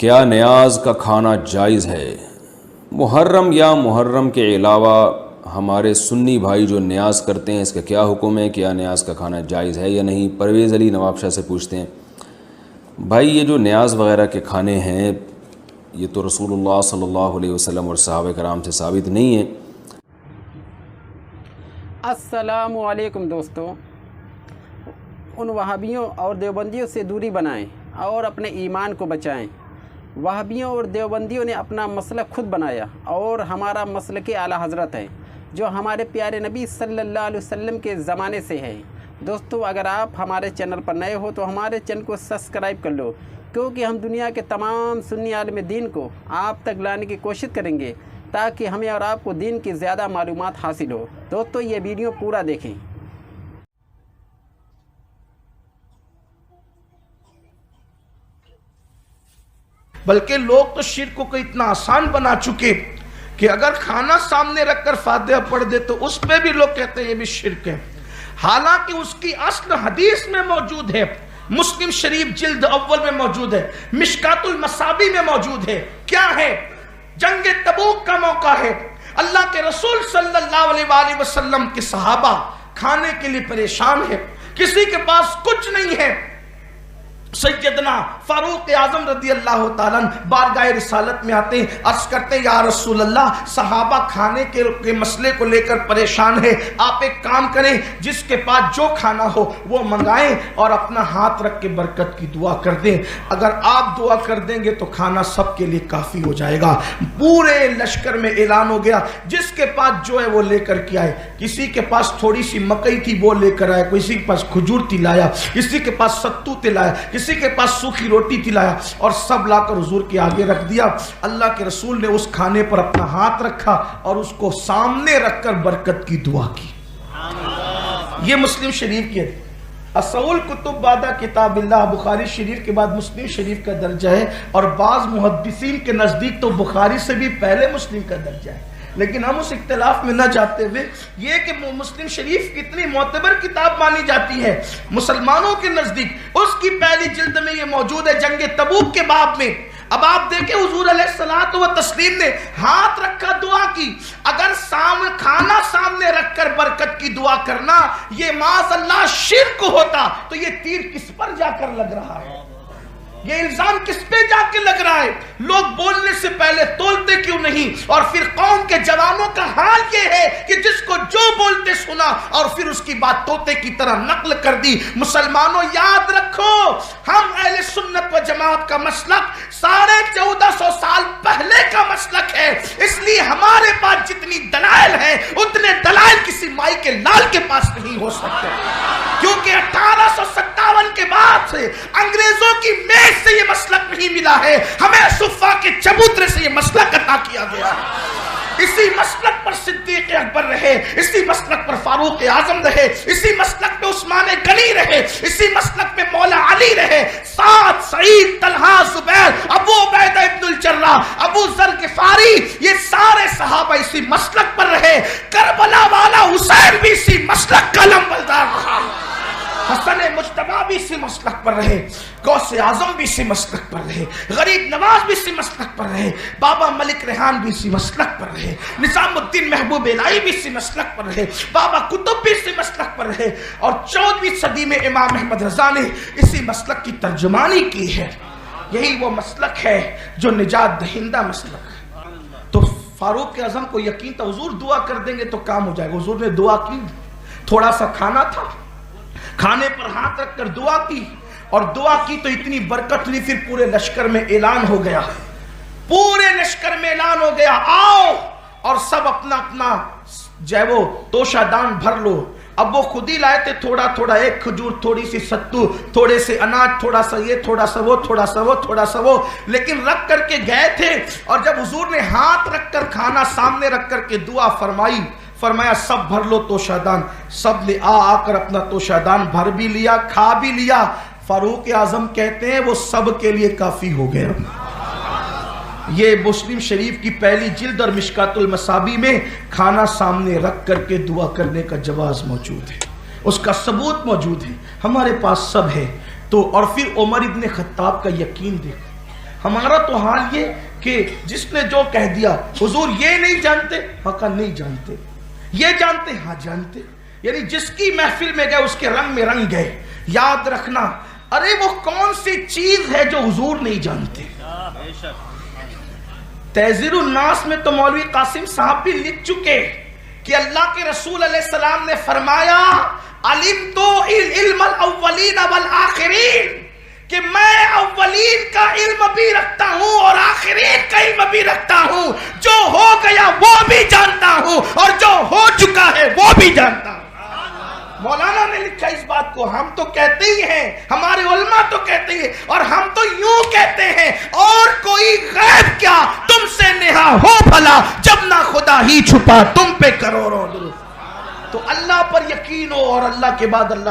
کیا نیاز کا کھانا جائز ہے؟ محرم یا محرم کے علاوہ ہمارے سنی بھائی جو نیاز کرتے ہیں اس کا کیا حکم ہے؟ کیا نیاز کا کھانا جائز ہے یا نہیں؟ پرویز علی نواب شاہ سے پوچھتے ہیں۔ بھائی یہ جو نیاز وغیرہ کے کھانے ہیں یہ تو رسول اللہ صلی اللہ علیہ وسلم اور صحابہ کرام سے ثابت نہیں ہے۔ السلام علیکم دوستو، ان وہابیوں اور دیوبندیوں سے دوری بنائیں اور اپنے ایمان کو بچائیں۔ وہابیوں اور دیوبندیوں نے اپنا مسلک خود بنایا اور ہمارا مسلک اعلیٰ حضرت ہے جو ہمارے پیارے نبی صلی اللہ علیہ وسلم کے زمانے سے ہے۔ دوستو اگر آپ ہمارے چینل پر نئے ہو تو ہمارے چینل کو سبسکرائب کر لو، کیونکہ ہم دنیا کے تمام سنی عالم دین کو آپ تک لانے کی کوشش کریں گے تاکہ ہمیں اور آپ کو دین کی زیادہ معلومات حاصل ہو۔ دوستو یہ ویڈیو پورا دیکھیں۔ بلکہ لوگ تو شرک کو اتنا آسان بنا چکے کہ اگر کھانا سامنے رکھ کر فاتحہ پڑھ دے تو اس پہ بھی لوگ کہتے ہیں یہ بھی شرک ہے، حالانکہ اس کی اصل حدیث میں موجود ہے، مسلم شریف جلد اول میں موجود ہے، مشکات المصابیح میں موجود ہے۔ کیا ہے؟ جنگ تبوک کا موقع ہے، اللہ کے رسول صلی اللہ علیہ وآلہ وسلم کے صحابہ کھانے کے لیے پریشان ہے، کسی کے پاس کچھ نہیں ہے۔ سیدنا فاروق اعظم رضی اللہ تعالیٰ بارگاہ رسالت میں آتے ہیں، عرض کرتے ہیں یا رسول اللہ صحابہ کھانے کے مسئلے کو لے کر پریشان ہے، آپ ایک کام کریں، جس کے پاس جو کھانا ہو وہ منگائیں اور اپنا ہاتھ رکھ کے برکت کی دعا کر دیں۔ اگر آپ دعا کر دیں گے تو کھانا سب کے لیے کافی ہو جائے گا۔ پورے لشکر میں اعلان ہو گیا، جس کے پاس جو ہے وہ لے کر کے آئے۔ کسی کے پاس تھوڑی سی مکئی تھی وہ لے کر آئے، کسی کے پاس کھجور تھی لایا، کسی کے پاس ستو تلایا، کسی کے پاس سوکھی روٹی تلایا، اور سب لا کر حضور کے آگے رکھ دیا۔ اللہ کے رسول نے اس کھانے پر اپنا ہاتھ رکھا اور اس کو سامنے رکھ کر برکت کی دعا کی۔ یہ مسلم شریف کی ہے۔ اصول کتب بعد کتاب اللہ، بخاری شریف کے بعد مسلم شریف کا درجہ ہے، اور بعض محدثین کے نزدیک تو بخاری سے بھی پہلے مسلم کا درجہ ہے۔ لیکن ہم اس اختلاف میں نہ جاتے ہوئے یہ کہ مسلم شریف کتنی معتبر کتاب مانی جاتی ہے مسلمانوں کے نزدیک، اس کی پہلی جلد میں یہ موجود ہے جنگ تبوک کے باب میں۔ اب آپ دیکھیں حضور علیہ الصلوۃ والتسلیم نے ہاتھ رکھا، دعا کی۔ اگر کھانا سامنے رکھ کر برکت کی دعا کرنا یہ معاذ اللہ شرک ہوتا تو یہ تیر کس پر جا کر لگ رہا ہے؟ یہ الزام کس پہ جا کے لگ رہا ہے؟ لوگ بولنے سے پہلے تولتے کیوں نہیں؟ اور پھر قوم کے جوانوں کا حال یہ ہے کہ جس کو جو بولتے سنا اور پھر اس کی بات طوطے کی طرح نقل کر دی۔ مسلمانوں یاد رکھو، ہم اہل سنت و جماعت کا مسلک 1450 سال پہلے کا مسلک ہے، اس لیے ہمارے پاس جتنی دلائل ہیں اتنے دلائل کسی مائی کے لال کے پاس نہیں ہو سکتے، کیونکہ 1857 کے بعد سے انگریزوں کی میز سے یہ مسلک نہیں ملا ہے، ہمیں صفا کے چبوترے سے یہ مسلک عطا کیا گیا ہے۔ اسی مسلک پر صدیق اکبر رہے، اسی مسلک پر فاروق اعظم رہے، اسی مسلک پہ عثمان غنی رہے، اسی مسلک پہ مولا علی رہے، سعد، سعید، طلحہ، زبیر، ابو عبیدہ ابن الجراح، ابو ذر غفاری، یہ سارے صحابہ اسی مسلک پر رہے۔ کربلا والا حسین بھی اسی مسلک کا لمبردار رہا، حسن مجتبی بھی اسی مسلک پر رہے، غوث اعظم بھی اسی مسلک پر رہے، غریب نواز بھی اسی مسلک پر رہے، بابا ملک ریحان بھی اسی مسلک پر رہے، نظام الدین محبوب الہی بھی اسی مسلک پر رہے، بابا قطب بھی اسی مسلک پر رہے، اور 14ویں صدی میں امام احمد رضا نے اسی مسلک کی ترجمانی کی ہے۔ یہی وہ مسلک ہے جو نجات دہندہ مسلک ہے۔ تو فاروق اعظم کو یقین تھا حضور دعا کر دیں گے تو کام ہو جائے گا، حضور نے دعا کی، تھوڑا سا کھانا تھا، کھانے پر ہاتھ رکھ کر دعا کی، اور دعا کی تو اتنی برکت ہوئی، پھر پورے لشکر میں اعلان ہو گیا، پورے لشکر میں اعلان ہو گیا آؤ، اور سب اپنا اپنا جو ہے وہ توشہ دان بھر لو۔ اب وہ خود ہی لائے تھے تھوڑا تھوڑا، ایک کھجور، تھوڑی سی ستو، تھوڑے سے اناج، تھوڑا سا یہ، تھوڑا سا وہ، تھوڑا سا وہ، تھوڑا سا وہ، لیکن رکھ کر کے گئے تھے۔ اور جب حضور نے ہاتھ رکھ کر کھانا سامنے رکھ کر کے دعا فرمائی، فرمایا سب بھر لو توشہ دان، سب نے آ کر اپنا توشہ دان بھر بھی لیا، کھا بھی لیا۔ فاروق اعظم کہتے ہیں وہ سب کے لیے کافی ہو گیا۔ یہ مسلم شریف کی پہلی جلد اور مشکات المصابیح میں کھانا سامنے رکھ کر کے دعا کرنے کا جواز موجود ہے، اس کا ثبوت موجود ہے، ہمارے پاس سب ہے۔ تو اور پھر عمر ابن خطاب کا یقین دیکھو، ہمارا تو حال یہ کہ جس نے جو کہہ دیا، حضور یہ نہیں جانتے، حقا نہیں جانتے، یہ جانتے، ہاں جانتے، یعنی جس کی محفل میں گئے اس کے رنگ میں رنگ گئے. یاد رکھنا، ارے وہ کون سی چیز ہے جو حضور نہیں جانتے؟ تحذیر الناس میں تو مولوی قاسم صاحب بھی لکھ چکے کہ اللہ کے رسول علیہ السلام نے فرمایا علمت علم الاولین والآخرین، کہ میں اولین کا علم بھی رکھتا ہوں اور آخرین کا علم بھی رکھتا ہوں، جو ہو گیا وہ بھی جانتا ہوں اور جو ہو چکا ہے وہ بھی جانتا ہوں. مولانا نے لکھا اس بات کو، ہم تو کہتے ہی ہیں، ہمارے علماء تو کہتے ہیں، اور ہم تو یوں کہتے ہیں، اور کوئی غیب کیا تم سے نہا ہو بھلا، جب نہ خدا ہی چھپا تم پہ کروڑوں درود. تو اللہ پر یقین ہو اور اللہ کے بعد اللہ